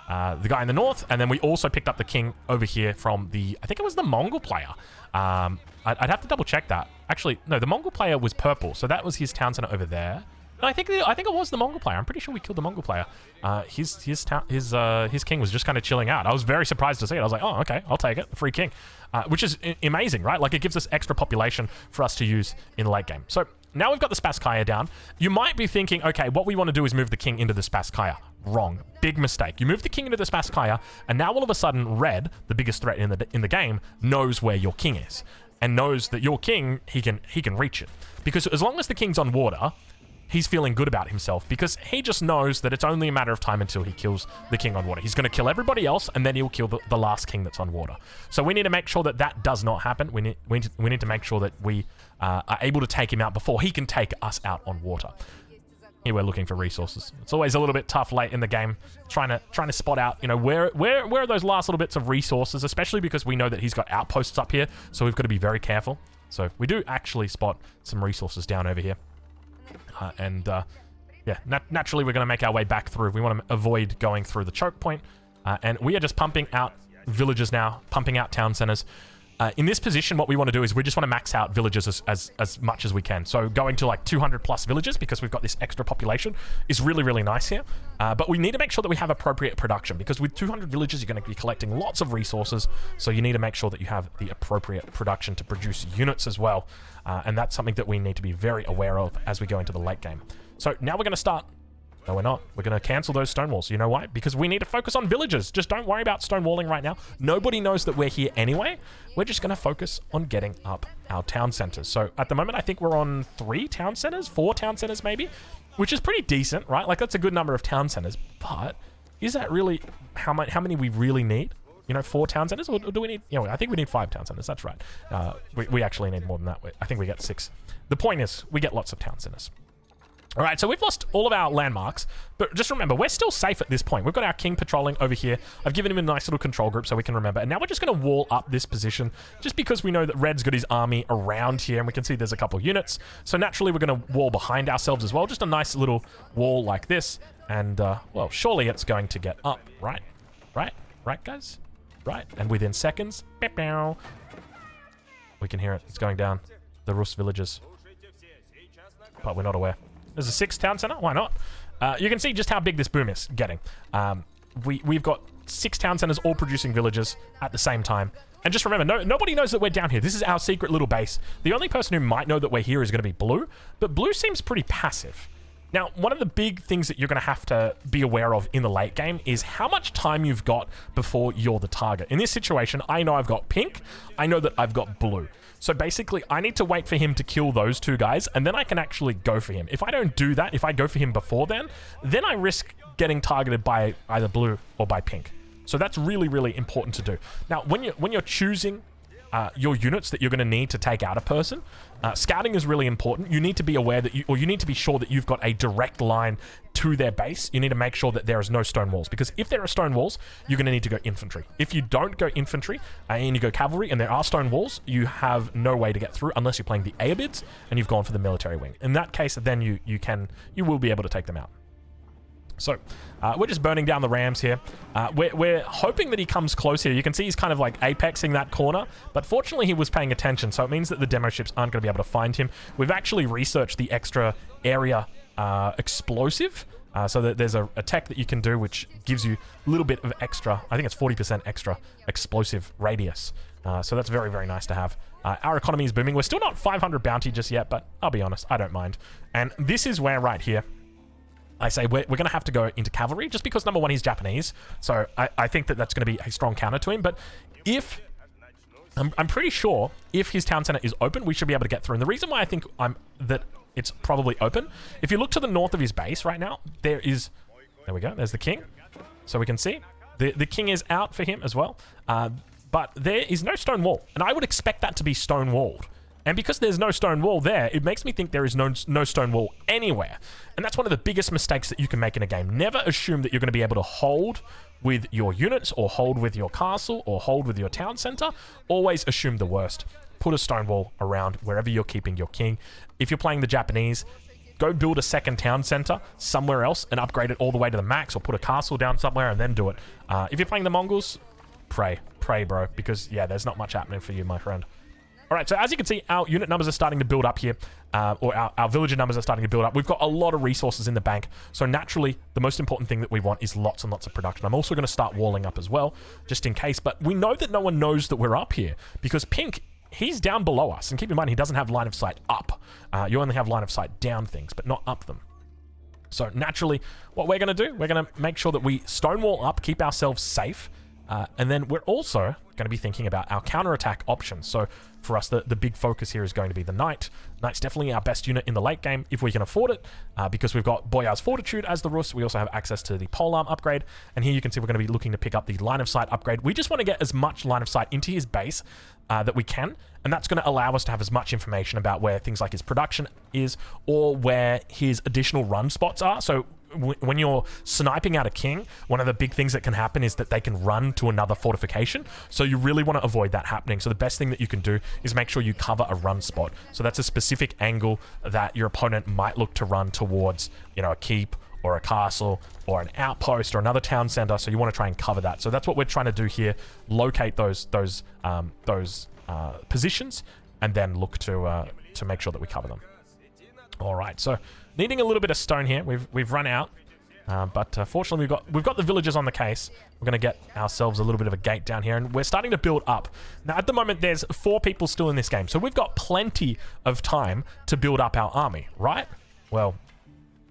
the guy in the north, and then we also picked up the king over here from the, I think it was the Mongol player. I'd have to double check that. Actually, no, the Mongol player was purple, so that was his town center over there. No, I think it was the Mongol player. I'm pretty sure we killed the Mongol player. His king was just kind of chilling out. I was very surprised to see it. I was like, oh, okay, I'll take it, the free king, which is amazing, right? Like, it gives us extra population for us to use in the late game. So now we've got the Spasskaya down. You might be thinking, okay, what we want to do is move the king into the Spasskaya. Wrong. Big mistake. You move the king into the Spasskaya, and now all of a sudden, red, the biggest threat in the game, knows where your king is, and knows that your king, he can reach it. Because as long as the king's on water, he's feeling good about himself, because he just knows that it's only a matter of time until he kills the king on water. He's going to kill everybody else, and then he'll kill the last king that's on water. So we need to make sure that that does not happen. We need to make sure that we are able to take him out before he can take us out on water. Here we're looking for resources. It's always a little bit tough late in the game, trying to spot out, you know, where are those last little bits of resources, especially because we know that he's got outposts up here, so we've got to be very careful. So we do actually spot some resources down over here. Yeah, naturally we're going to make our way back through. We want to avoid going through the choke point, and we are just pumping out villages now, pumping out town centers. In this position, what we want to do is we just want to max out villages as much as we can. So going to like 200 plus villages, because we've got this extra population, is really, really nice here. But we need to make sure that we have appropriate production, because with 200 villages, you're going to be collecting lots of resources. So you need to make sure that you have the appropriate production to produce units as well. And that's something that we need to be very aware of as we go into the late game. So now we're going to start. No, we're not. We're going to cancel those stone walls. You know why? Because we need to focus on villages. Just don't worry about stone walling right now. Nobody knows that we're here anyway. We're just going to focus on getting up our town centers. So at the moment, I think we're on 4 town centers maybe, which is pretty decent, right? Like, that's a good number of town centers. But is that really how many we really need? You know, 4 town centers? Or do we need... You know, I think we need 5 town centers. That's right. We actually need more than that. I think we get 6. The point is, we get lots of town centers. All right, so we've lost all of our landmarks, but just remember, we're still safe at this point. We've got our king patrolling over here. I've given him a nice little control group so we can remember. And now we're just going to wall up this position, just because we know that red's got his army around here, and we can see there's a couple units. So naturally, we're going to wall behind ourselves as well. Just a nice little wall like this. And, well, surely it's going to get up, right? Right, guys? Right, and within seconds, we can hear it. It's going down. The Rus villages. But we're not aware. There's a 6th town center. Why not? You can see just how big this boom is getting. We've got 6 town centers all producing villages at the same time. And just remember, nobody knows that we're down here. This is our secret little base. The only person who might know that we're here is going to be Blue. But Blue seems pretty passive. Now, one of the big things that you're going to have to be aware of in the late game is how much time you've got before you're the target. In this situation, I know I've got pink. I know that I've got blue. So basically, I need to wait for him to kill those 2 guys, and then I can actually go for him. If I don't do that, if I go for him before then I risk getting targeted by either blue or by pink. So that's really, really important to do. Now, when you're choosing your units that you're going to need to take out a person, scouting is really important. You need to be aware that you need to be sure that you've got a direct line to their base. You need to make sure that there is no stone walls, because if there are stone walls, you're going to need to go infantry. If you don't go infantry and you go cavalry and there are stone walls, you have no way to get through unless you're playing the Ayyubids and you've gone for the military wing. In that case, then you will be able to take them out. So, we're just burning down the rams here. We're hoping that he comes close here. You can see he's kind of like apexing that corner, but fortunately he was paying attention, so it means that the demo ships aren't going to be able to find him. We've actually researched the extra area explosive, so that there's a tech that you can do which gives you a little bit of extra, I think it's 40% extra explosive radius. So that's very, very nice to have. Our economy is booming. We're still not 500 bounty just yet, but I'll be honest, I don't mind. And this is where right here, I say we're going to have to go into cavalry, just because, number one, he's Japanese. So I think that that's going to be a strong counter to him. But if... I'm pretty sure if his town center is open, we should be able to get through. And the reason why I think that it's probably open, if you look to the north of his base right now, there we go, there's the king. So we can see the king is out for him as well. But there is no stone wall. And I would expect that to be stone walled. And because there's no stone wall there, it makes me think there is no stone wall anywhere. And that's one of the biggest mistakes that you can make in a game. Never assume that you're going to be able to hold with your units, or hold with your castle, or hold with your town center. Always assume the worst. Put a stone wall around wherever you're keeping your king. If you're playing the Japanese, go build a second town center somewhere else and upgrade it all the way to the max, or put a castle down somewhere and then do it. If you're playing the Mongols, pray, bro, because yeah, there's not much happening for you, my friend. All right, so as you can see, our unit numbers are starting to build up here, or our villager numbers are starting to build up. We've got a lot of resources in the bank, so naturally, the most important thing that we want is lots and lots of production. I'm also going to start walling up as well, just in case, but we know that no one knows that we're up here, because Pink, he's down below us, and keep in mind, he doesn't have line of sight up. You only have line of sight down things, but not up them. So naturally, what we're going to do, we're going to make sure that we stonewall up, keep ourselves safe, and then we're also going to be thinking about our counterattack options. So for us, the big focus here is going to be the Knight. Knight's definitely our best unit in the late game if we can afford it, because we've got Boyar's Fortitude as the Rus. We also have access to the Polearm upgrade, and here you can see we're going to be looking to pick up the line of sight upgrade. We just want to get as much line of sight into his base that we can, and that's going to allow us to have as much information about where things like his production is, or where his additional run spots are. So when you're sniping out a king, one of the big things that can happen is that they can run to another fortification. So you really want to avoid that happening. So the best thing that you can do is make sure you cover a run spot. So that's a specific angle that your opponent might look to run towards, you know, a keep or a castle or an outpost or another town center. So you want to try and cover that. So that's what we're trying to do here. Locate those positions and then look to make sure that we cover them. All right, so needing a little bit of stone here. We've run out, but fortunately we've got the villagers on the case. We're going to get ourselves a little bit of a gate down here, and we're starting to build up. Now, at the moment, there's 4 people still in this game, so we've got plenty of time to build up our army, right? Well,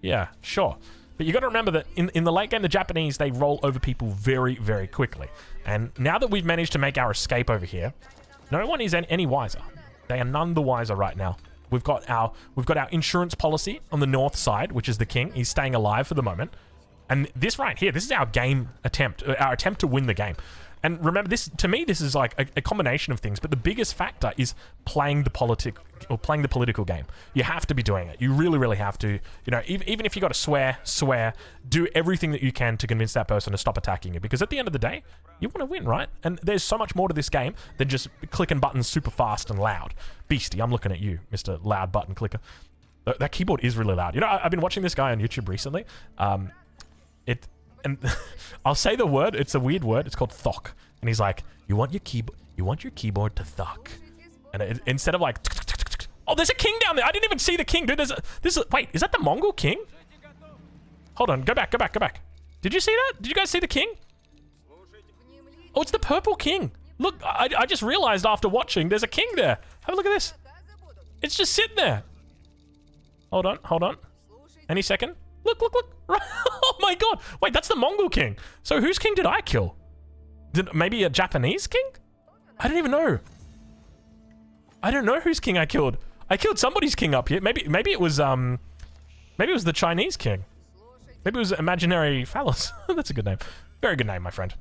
yeah, sure. But you got to remember that in the late game, the Japanese, they roll over people very, very quickly. And now that we've managed to make our escape over here, no one is any wiser. They are none the wiser right now. We've got our insurance policy on the north side, which is the king. He's staying alive for the moment. And this right here, this is our our attempt to win the game. And remember, this, to me, this is like a combination of things, but the biggest factor is playing the political game. You have to be doing it. You really, really have to. You know, even if you got to swear, do everything that you can to convince that person to stop attacking you, because at the end of the day, you want to win, right? And there's so much more to this game than just clicking buttons super fast and loud. Beastie, I'm looking at you, Mr. Loud Button Clicker. That keyboard is really loud. You know, I've been watching this guy on YouTube recently. And I'll say the word, it's a weird word, it's called thock. And he's like, you want your keyboard to thock. And instead of like, oh, there's a king down there. I didn't even see the king, dude. Wait, is that the Mongol king? Hold on, go back. Did you see that? Did you guys see the king? Oh, it's the purple king. Look, I just realized after watching, there's a king there. Have a look at this. It's just sitting there. Hold on. Any second. Look. Oh my god. Wait, that's the Mongol king. So whose king did I kill? Maybe a Japanese king? I don't even know. I don't know whose king I killed. I killed somebody's king up here. Maybe it was the Chinese king. Maybe it was Imaginary Phallus. That's a good name. Very good name, my friend.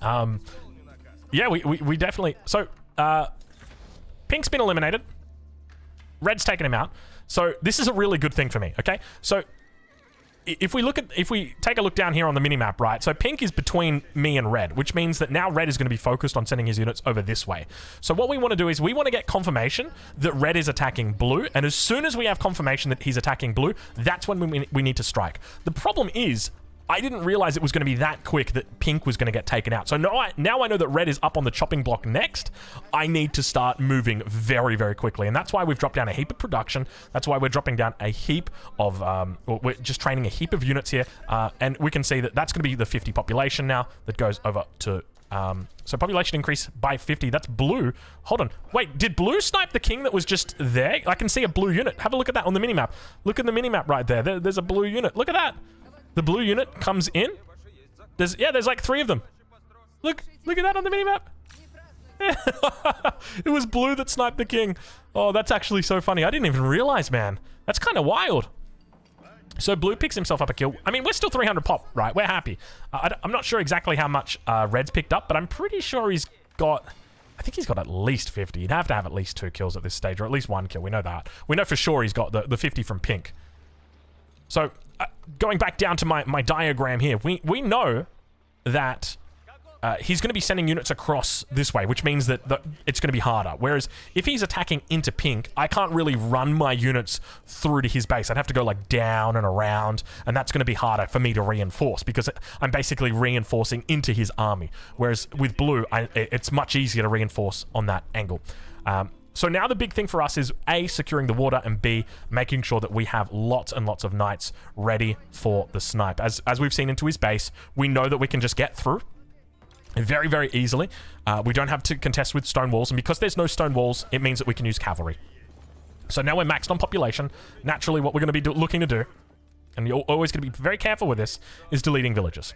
Yeah, we definitely... So, Pink's been eliminated. Red's taken him out. So, this is a really good thing for me, okay? So, if we take a look down here on the minimap, right? So Pink is between me and Red, which means that now Red is going to be focused on sending his units over this way. So what we want to do is we want to get confirmation that Red is attacking Blue, and as soon as we have confirmation that he's attacking Blue, that's when we need to strike. The problem is, I didn't realize it was going to be that quick that Pink was going to get taken out. So now I know that Red is up on the chopping block next. I need to start moving very, very quickly. And that's why we've dropped down a heap of production. That's why we're dropping down a heap of... we're just training a heap of units here. And we can see that that's going to be the 50 population now that goes over to... so population increase by 50. That's Blue. Hold on. Wait, did Blue snipe the king that was just there? I can see a Blue unit. Have a look at that on the minimap. Look at the minimap right there. There's a Blue unit. Look at that. The Blue unit comes in. There's like 3 of them. Look at that on the minimap. It was Blue that sniped the king. Oh, that's actually so funny. I didn't even realize, man. That's kind of wild. So Blue picks himself up a kill. I mean, we're still 300 pop, right? We're happy. I'm not sure exactly how much Red's picked up, but I'm pretty sure he's got... I think he's got at least 50. He'd have to have at least 2 kills at this stage, or at least 1 kill. We know that. We know for sure he's got the 50 from Pink. So... going back down to my diagram here, we know that he's going to be sending units across this way, which means that it's going to be harder. Whereas if he's attacking into pink, I can't really run my units through to his base. I'd have to go like down and around, and that's going to be harder for me to reinforce because I'm basically reinforcing into his army. Whereas with blue, it's much easier to reinforce on that angle. So now the big thing for us is A, securing the water, and B, making sure that we have lots and lots of knights ready for the snipe. As we've seen into his base, we know that we can just get through very, very easily. We don't have to contest with stone walls, and because there's no stone walls, it means that we can use cavalry. So now we're maxed on population. Naturally, what we're going to be looking to do, and you're always going to be very careful with this, is deleting villages.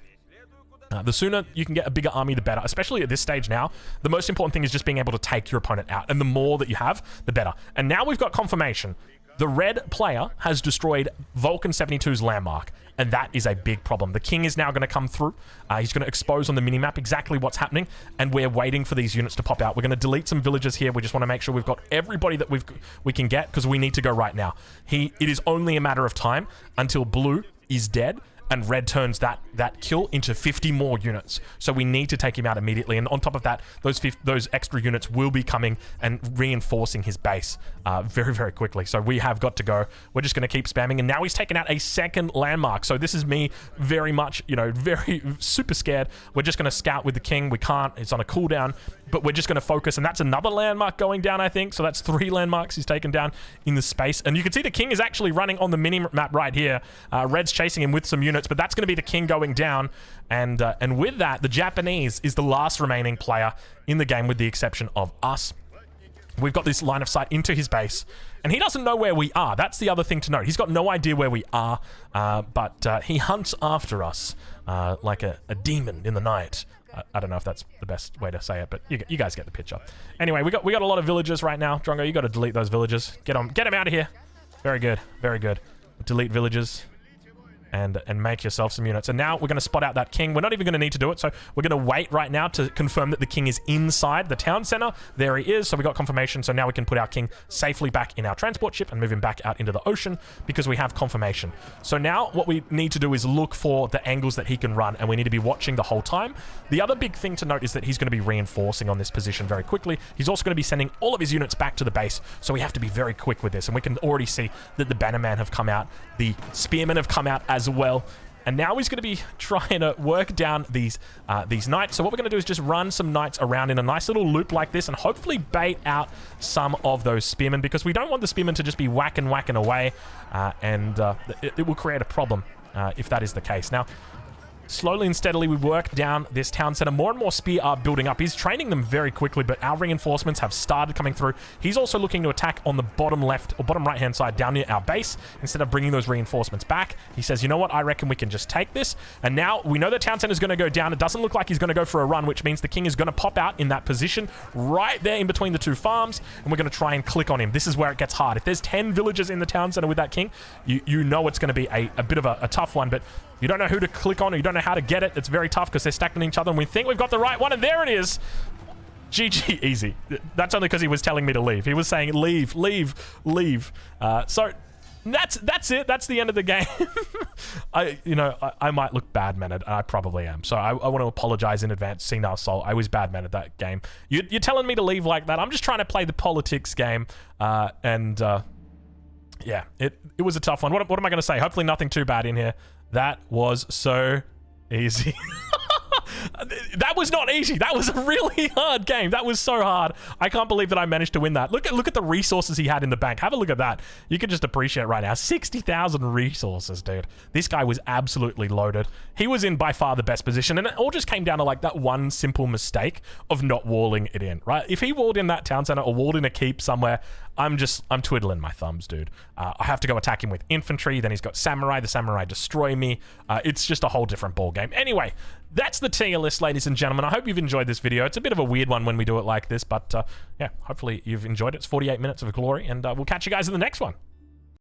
The sooner you can get a bigger army, the better, especially at this stage now. The most important thing is just being able to take your opponent out, and the more that you have, the better. And now we've got confirmation. The red player has destroyed Vulcan 72's landmark, and that is a big problem. The king is now going to come through. He's going to expose on the minimap exactly what's happening, and we're waiting for these units to pop out. We're going to delete some villages here. We just want to make sure we've got everybody that we can get, because we need to go right now. It is only a matter of time until blue is dead, and red turns that kill into 50 more units. So we need to take him out immediately. And on top of that, those extra units will be coming and reinforcing his base very, very quickly. So we have got to go. We're just going to keep spamming. And now he's taken out a second landmark. So this is me very much, very super scared. We're just going to scout with the king. We can't. It's on a cooldown. But we're just going to focus, and that's another landmark going down, I think. So that's 3 landmarks he's taken down in the space. And you can see the king is actually running on the mini-map right here. Red's chasing him with some units, but that's going to be the king going down. And with that, the Japanese is the last remaining player in the game, with the exception of us. We've got this line of sight into his base, and he doesn't know where we are. That's the other thing to note. He's got no idea where we are, but he hunts after us like a demon in the night. I don't know if that's the best way to say it, but you guys get the picture. Anyway, we got a lot of villagers right now. Drongo, you got to delete those villagers. Get them out of here. Very good, very good. Delete villagers. And make yourself some units. And now we're going to spot out that king. We're not even going to need to do it, so we're going to wait right now to confirm that the king is inside the town center. There he is, so we got confirmation. So now we can put our king safely back in our transport ship and move him back out into the ocean, because we have confirmation. So now what we need to do is look for the angles that he can run, and we need to be watching the whole time. The other big thing to note is that he's going to be reinforcing on this position very quickly. He's also going to be sending all of his units back to the base, so we have to be very quick with this. And we can already see that the bannermen have come out, the spearmen have come out as well, and now he's going to be trying to work down these knights. So what we're going to do is just run some knights around in a nice little loop like this, and hopefully bait out some of those spearmen, because we don't want the spearmen to just be whacking away, and it will create a problem if that is the case. Now, slowly and steadily, we work down this town center. More and more spear are building up. He's training them very quickly, but our reinforcements have started coming through. He's also looking to attack on the bottom left or bottom right-hand side down near our base instead of bringing those reinforcements back. He says, you know what? I reckon we can just take this. And now we know the town center is going to go down. It doesn't look like he's going to go for a run, which means the king is going to pop out in that position right there in between the 2 farms, and we're going to try and click on him. This is where it gets hard. If there's 10 villagers in the town center with that king, you know it's going to be a bit of a tough one, but you don't know who to click on, or you don't know how to get it. It's very tough because they're stacked on each other, and we think we've got the right one, and there it is. GG, easy. That's only because he was telling me to leave. He was saying, leave, leave, leave. So that's it. That's the end of the game. I might look bad-mannered. I probably am. So I want to apologize in advance, Senile Soul. I was bad-mannered that game. You're telling me to leave like that. I'm just trying to play the politics game, yeah, it was a tough one. What am I going to say? Hopefully nothing too bad in here. That was so easy. That was not easy. That was a really hard game. That was so hard. I can't believe that I managed to win that. Look at the resources he had in the bank. Have a look at that. You can just appreciate right now. 60,000 resources, dude. This guy was absolutely loaded. He was in by far the best position, and it all just came down to like that one simple mistake of not walling it in, right? If he walled in that town center or walled in a keep somewhere, I'm twiddling my thumbs, dude. I have to go attack him with infantry. Then he's got samurai. The samurai destroy me. It's just a whole different ball game. Anyway, that's the tier list, ladies and gentlemen. I hope you've enjoyed this video. It's a bit of a weird one when we do it like this, but yeah, hopefully you've enjoyed it. It's 48 minutes of glory, and we'll catch you guys in the next one.